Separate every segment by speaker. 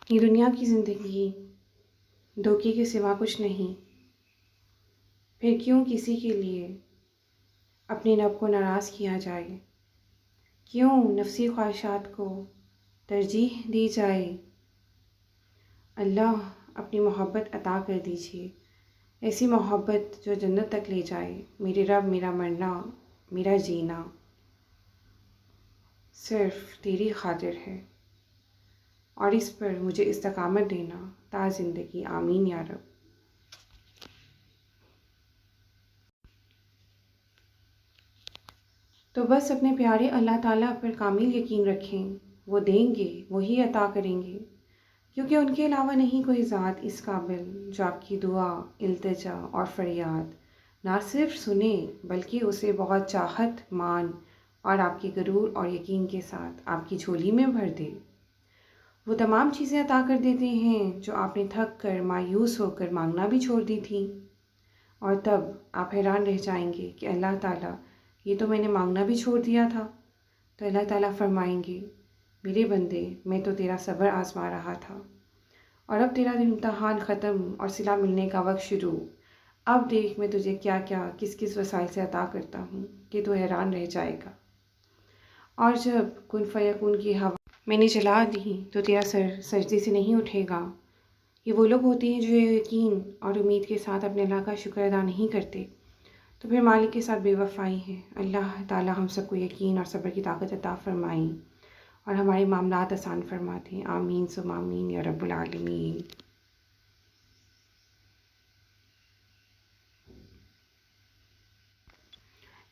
Speaker 1: یہ دنیا کی زندگی دھوکے کے سوا کچھ نہیں، پھر کیوں کسی کے لیے اپنے رب کو ناراض کیا جائے؟ کیوں نفسی خواہشات کو ترجیح دی جائے؟ اللہ اپنی محبت عطا کر دیجیے، ایسی محبت جو جنت تک لے جائے۔ میرے رب، میرا مرنا، میرا جینا صرف تیری خاطر ہے، اور اس پر مجھے استقامت دینا تا زندگی۔ آمین یا رب۔ تو بس اپنے پیارے اللہ تعالیٰ پر کامل یقین رکھیں، وہ دیں گے، وہی عطا کریں گے، کیونکہ ان کے علاوہ نہیں کوئی ذات اس قابل جو آپ کی دعا، التجا اور فریاد نہ صرف سنے بلکہ اسے بہت چاہت، مان اور آپ کے غرور اور یقین کے ساتھ آپ کی جھولی میں بھر دے۔ وہ تمام چیزیں عطا کر دیتے ہیں جو آپ نے تھک کر، مایوس ہو کر مانگنا بھی چھوڑ دی تھیں، اور تب آپ حیران رہ جائیں گے کہ اللہ تعالیٰ، یہ تو میں نے مانگنا بھی چھوڑ دیا تھا۔ تو اللہ تعالیٰ فرمائیں گے، میرے بندے، میں تو تیرا صبر آزما رہا تھا، اور اب تیرا امتحان ختم اور صلہ ملنے کا وقت شروع۔ اب دیکھ میں تجھے کیا کیا، کس کس وسائل سے عطا کرتا ہوں کہ تو حیران رہ جائے گا۔ اور جب کن فیکون کی ہوا میں نے چلا دی تو تیرا سر سجدے سے نہیں اٹھے گا۔ یہ وہ لوگ ہوتے ہیں جو یقین اور امید کے ساتھ اپنے اللہ کا شکر ادا نہیں کرتے، تو پھر مالک کے ساتھ بے وفائی ہے۔ اللہ تعالیٰ ہم سب کو یقین اور صبر کی طاقت عطا فرمائیں اور ہمارے معاملات آسان فرما دیں۔ آمین ثم آمین یا رب العالمین۔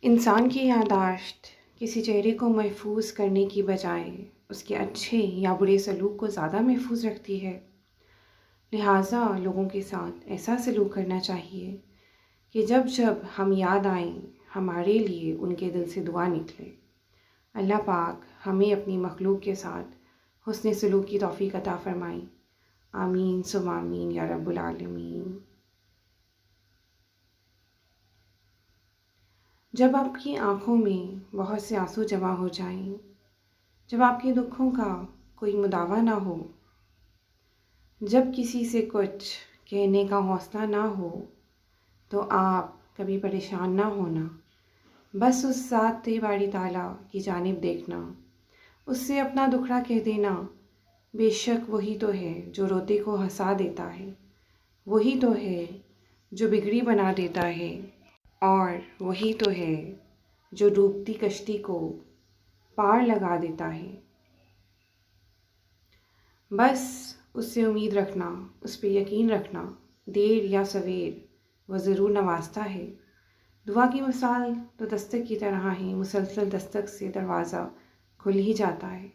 Speaker 1: انسان کی یادداشت کسی چہرے کو محفوظ کرنے کی بجائے اس کے اچھے یا برے سلوک کو زیادہ محفوظ رکھتی ہے، لہٰذا لوگوں کے ساتھ ایسا سلوک کرنا چاہیے کہ جب جب ہم یاد آئیں ہمارے لیے ان کے دل سے دعا نکلے۔ اللہ پاک ہمیں اپنی مخلوق کے ساتھ حسن سلوک کی توفیق عطا فرمائیں۔ آمین ثم آمین یا رب العالمین۔ جب آپ کی آنکھوں میں بہت سے آنسو جمع ہو جائیں، جب آپ کے دکھوں کا کوئی مداوع نہ ہو، جب کسی سے کچھ کہنے کا حوصلہ نہ ہو، تو آپ کبھی پریشان نہ ہونا، بس اس ذات باری تعالیٰ کی جانب دیکھنا، اس سے اپنا دکھڑا کہہ دینا۔ بے شک وہی تو ہے جو روتے کو ہنسا دیتا ہے، وہی تو ہے جو بگڑی بنا دیتا ہے، اور وہی تو ہے جو ڈوبتی کشتی کو پار لگا دیتا ہے۔ بس اس سے امید رکھنا، اس پہ یقین رکھنا، دیر یا سویر وہ ضرور نوازتا ہے۔ دعا کی مثال تو دستک کی طرح ہے، مسلسل دستک سے دروازہ کھل ہی جاتا ہے۔